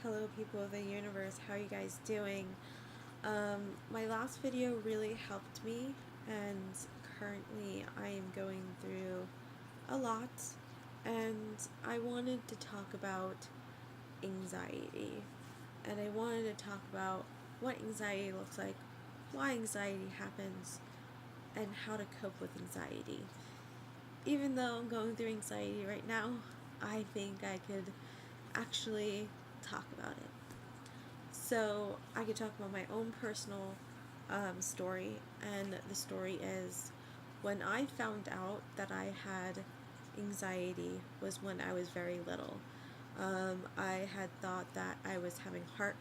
Hello people of the universe, how are you guys doing? My last video really helped me, and currently I am going through a lot, and I wanted to talk about anxiety, and I wanted to talk about what anxiety looks like, why anxiety happens, and how to cope with anxiety. Even though I'm going through anxiety right now, I think I could actually talk about it. So I could talk about my own personal story, and the story is when I found out that I had anxiety was when I was very little. I had thought that I was having heart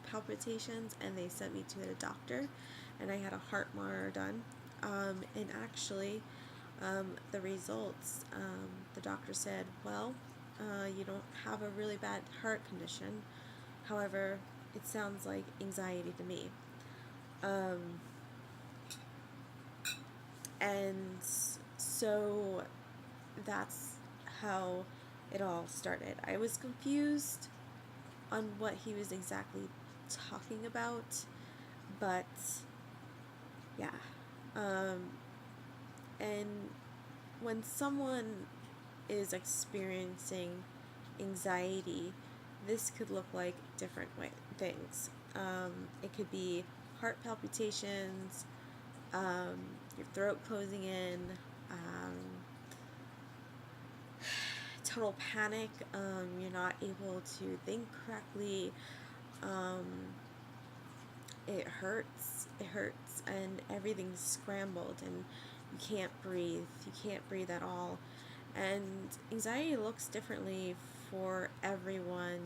palpitations, and they sent me to the doctor, and I had a heart monitor done. And actually, the results, the doctor said, well, you don't have a really bad heart condition. However, it sounds like anxiety to me. Um, and so that's how it all started. I was confused on what he was exactly talking about, but yeah. And when someone is experiencing anxiety, this could look like different things. It could be heart palpitations, um, your throat closing in, um, total panic, you're not able to think correctly, um, it hurts, and everything's scrambled, and you can't breathe at all. And anxiety looks differently for everyone.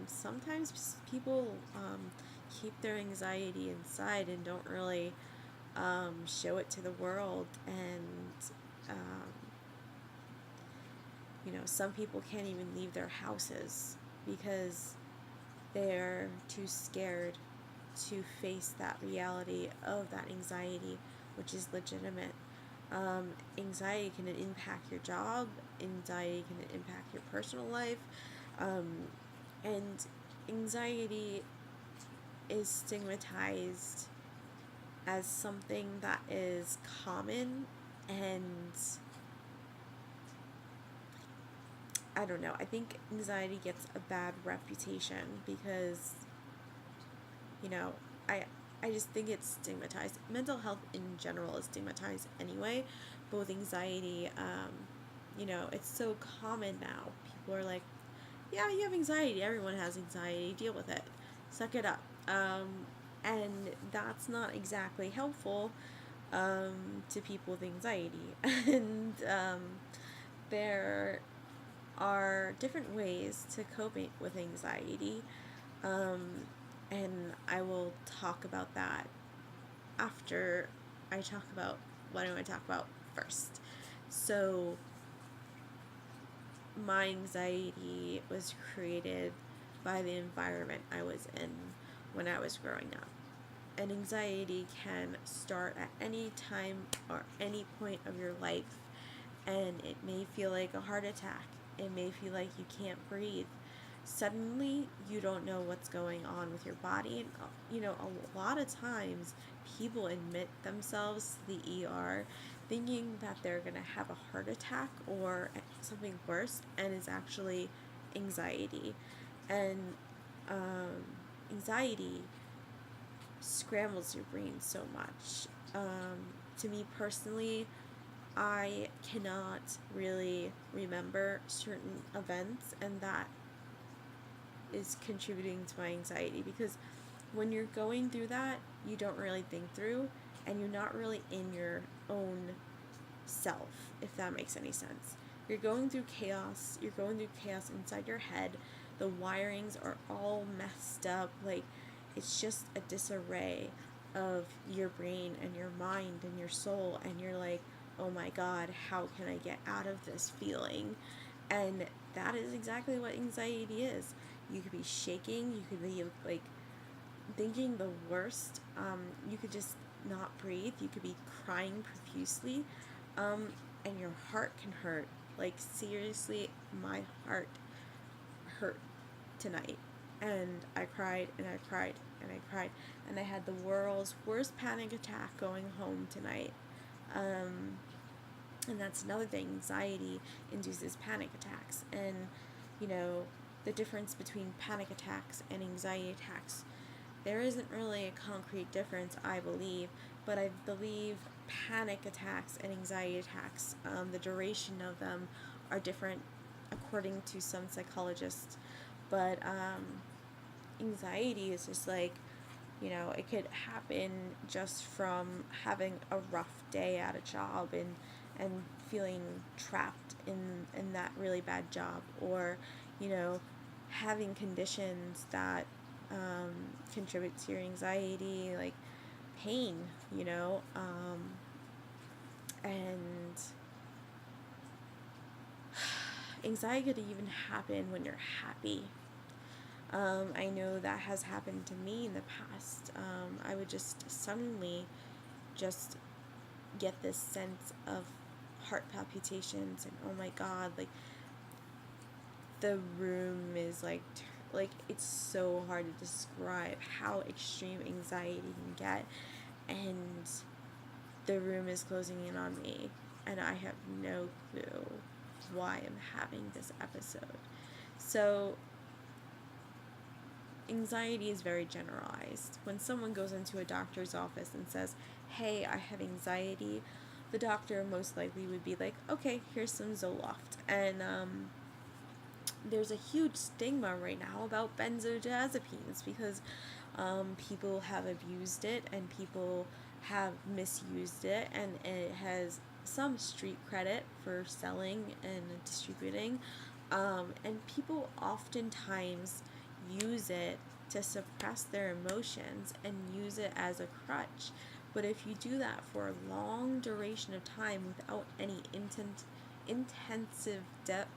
Sometimes people keep their anxiety inside and don't really show it to the world, and um, some people can't even leave their houses because they're too scared to face that reality of that anxiety, which is legitimate. Anxiety can impact your job, anxiety can impact your personal life, um, and anxiety is stigmatized as something that is common, and I don't know, I think anxiety gets a bad reputation because, you know, I I just think it's stigmatized. Mental health in general is stigmatized anyway, but with anxiety, it's so common now. People are like, yeah, you have anxiety. Everyone has anxiety. Deal with it. Suck it up. And that's not exactly helpful to people with anxiety. And there are different ways to cope with anxiety. Um, and I will talk about that after I talk about what I want to talk about first. So, my anxiety was created by the environment I was in when I was growing up. And anxiety can start at any time or any point of your life, and it may feel like a heart attack. It may feel like you can't breathe. Suddenly, you don't know what's going on with your body. And, a lot of times people admit themselves to the ER thinking that they're going to have a heart attack or something worse, and it's actually anxiety. And um, anxiety scrambles your brain so much. To me personally, I cannot really remember certain events, and that is contributing to my anxiety because when you're going through that, you don't really think through, and you're not really in your own self, if that makes any sense. You're going through chaos, inside your head. The wirings are all messed up, like it's just a disarray of your brain and your mind and your soul, and you're like, oh my god, how can I get out of this feeling? And that is exactly what anxiety is. You could be shaking, you could be like thinking the worst, you could just not breathe, you could be crying profusely, and your heart can hurt. Like, seriously, my heart hurt tonight. And I cried and I cried and I cried. And I had the world's worst panic attack going home tonight. Um, and that's another thing. Anxiety induces panic attacks. And, you know, the difference between panic attacks and anxiety attacks, there isn't really a concrete difference, I believe, but I believe panic attacks and anxiety attacks, the duration of them are different according to some psychologists. But anxiety is just like, you know, it could happen just from having a rough day at a job and feeling trapped in that really bad job, or, you know, having conditions that contribute to your anxiety, like pain, you know, and anxiety could even happen when you're happy. I know that has happened to me in the past. I would just suddenly just get this sense of heart palpitations, and oh my god, like the room is like it's so hard to describe how extreme anxiety can get, and the room is closing in on me, and I have no clue why I'm having this episode. So anxiety is very generalized. When someone goes into a doctor's office and says, hey, I have anxiety, the doctor most likely would be like, okay, here's some Zoloft. And there's a huge stigma right now about benzodiazepines because people have abused it and people have misused it, and it has some street credit for selling and distributing. And people oftentimes use it to suppress their emotions and use it as a crutch. But if you do that for a long duration of time without any intensive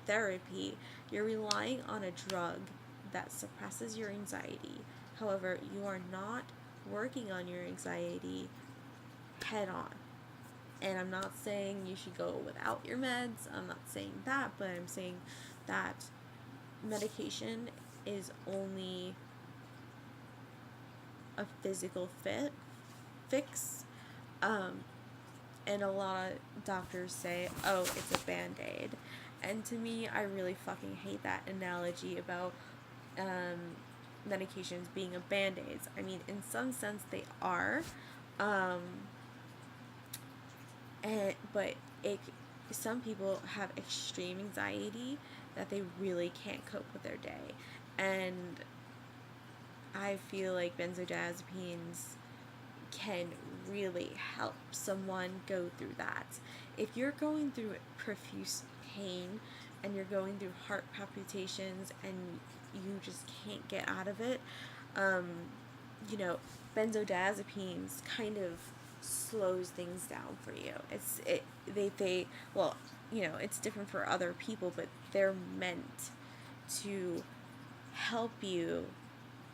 therapy, you're relying on a drug that suppresses your anxiety. However, you are not working on your anxiety head on. And I'm not saying you should go without your meds. I'm not saying that, but I'm saying that medication is only a physical fix. And a lot of doctors say, oh, it's a band-aid. And to me, I really fucking hate that analogy about medications being a band-aids. I mean, in some sense they are, but some people have extreme anxiety that they really can't cope with their day, and I feel like benzodiazepines can really help someone go through that. If you're going through profuse pain and you're going through heart palpitations and you just can't get out of it, you know, benzodiazepines kind of slows things down for you. They well, you know, it's different for other people, but they're meant to help you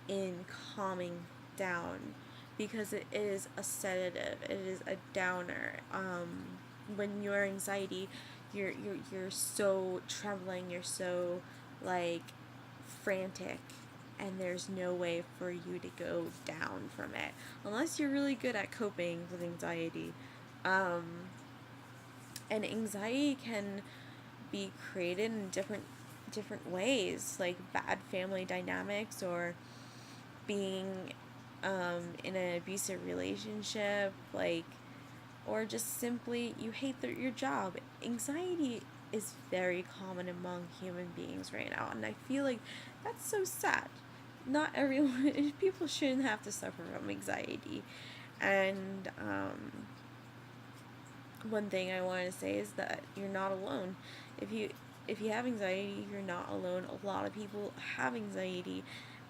in calming down because it is a sedative. It is a downer. When your anxiety, you're so trembling, you're so like frantic, and there's no way for you to go down from it unless you're really good at coping with anxiety. And anxiety can be created in different ways, like bad family dynamics, or being in an abusive relationship, like, or just simply you hate your job. Anxiety is very common among human beings right now, and I feel like that's so sad. Not everyone, people shouldn't have to suffer from anxiety. And one thing I want to say is that you're not alone. If you have anxiety, you're not alone. A lot of people have anxiety.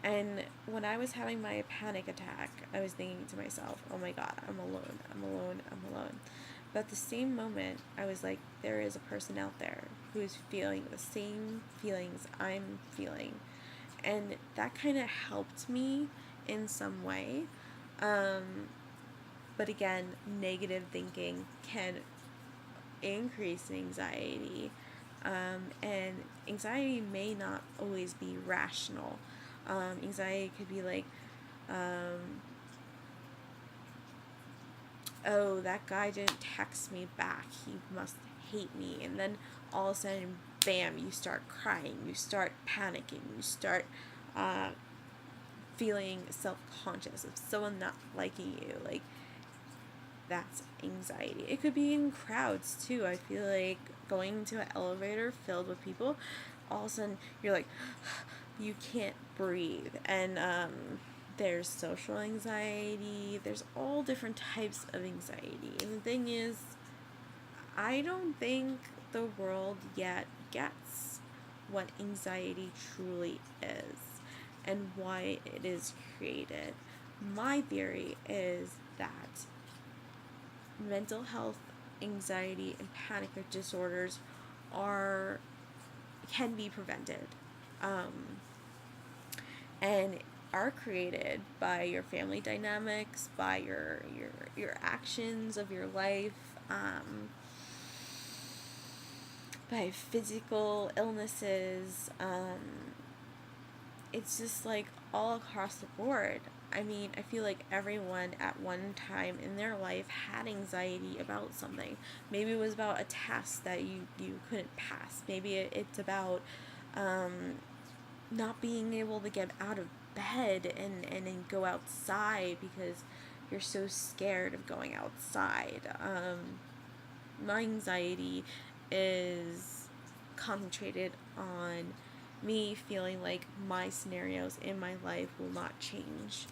And when I was having my panic attack, I was thinking to myself, oh my god, I'm alone, I'm alone, I'm alone. But at the same moment, I was like, there is a person out there who is feeling the same feelings I'm feeling. And that kind of helped me in some way. But again, negative thinking can increase anxiety. And anxiety may not always be rational. Anxiety could be like, um, oh, that guy didn't text me back, he must hate me. And then all of a sudden, bam, you start crying, you start panicking, you start uh, feeling self-conscious of someone not liking you. Like, that's anxiety. It could be in crowds too. I feel like going into an elevator filled with people, all of a sudden you're like, you can't breathe. And there's social anxiety, there's all different types of anxiety. And the thing is, I don't think the world yet gets what anxiety truly is and why it is created. My theory is that mental health, anxiety, and panic disorders are can be prevented, um, and are created by your family dynamics, by your actions of your life, by physical illnesses. It's just like all across the board. I mean, I feel like everyone at one time in their life had anxiety about something. Maybe it was about a test that you couldn't pass. Maybe it's about um, not being able to get out of bed and go outside because you're so scared of going outside. My anxiety is concentrated on me feeling like my scenarios in my life will not change.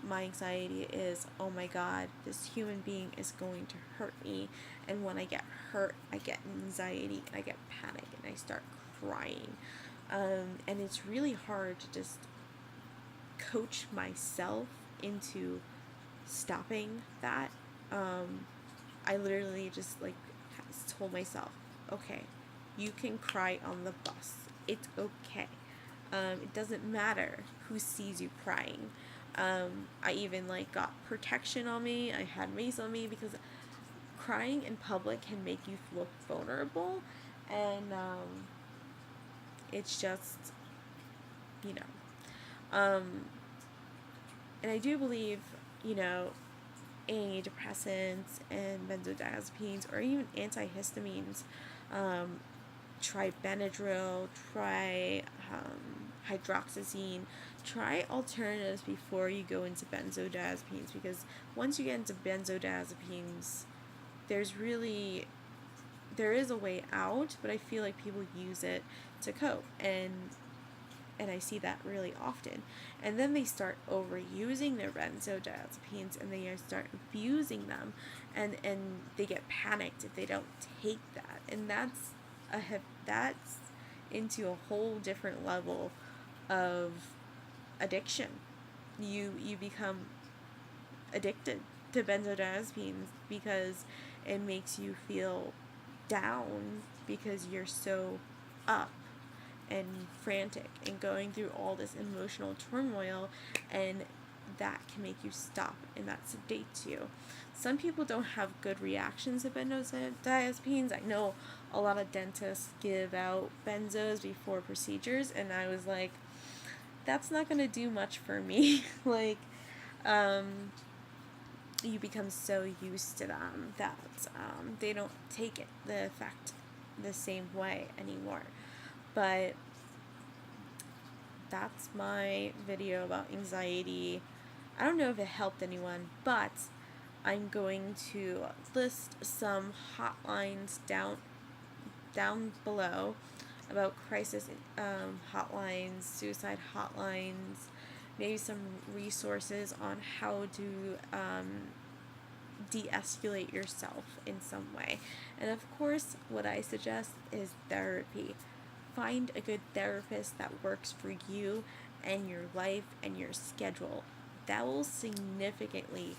My anxiety is, oh my god, this human being is going to hurt me. And when I get hurt, I get anxiety, I get panic, and I start crying. And it's really hard to just coach myself into stopping that. I literally just like told myself, okay, you can cry on the bus. It's okay. It doesn't matter who sees you crying. I even like got protection on me. I had mace on me because crying in public can make you look vulnerable, and it's just, you know. And I do believe, you know, antidepressants and benzodiazepines or even antihistamines. Try Benadryl, try hydroxyzine, try alternatives before you go into benzodiazepines, because once you get into benzodiazepines, there is a way out, but I feel like people use it to cope, and I see that really often. And then they start overusing their benzodiazepines and they start abusing them, and they get panicked if they don't take that. And that's into a whole different level of addiction. You become addicted to benzodiazepines because it makes you feel down because you're so up and frantic and going through all this emotional turmoil, and that can make you stop, and that sedates you. Some people don't have good reactions to benzodiazepines. I know a lot of dentists give out benzos before procedures, and I was like, that's not going to do much for me. Like, you become so used to them that they don't take it, the effect the same way anymore. But that's my video about anxiety. I don't know if it helped anyone, but I'm going to list some hotlines down below about crisis hotlines, suicide hotlines, maybe some resources on how to de-escalate yourself in some way. And of course, what I suggest is therapy. Find a good therapist that works for you and your life and your schedule. That will significantly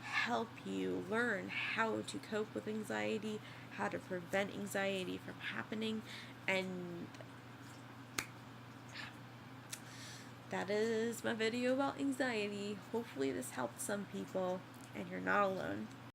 help you learn how to cope with anxiety, how to prevent anxiety from happening, and that is my video about anxiety. Hopefully this helped some people, and you're not alone.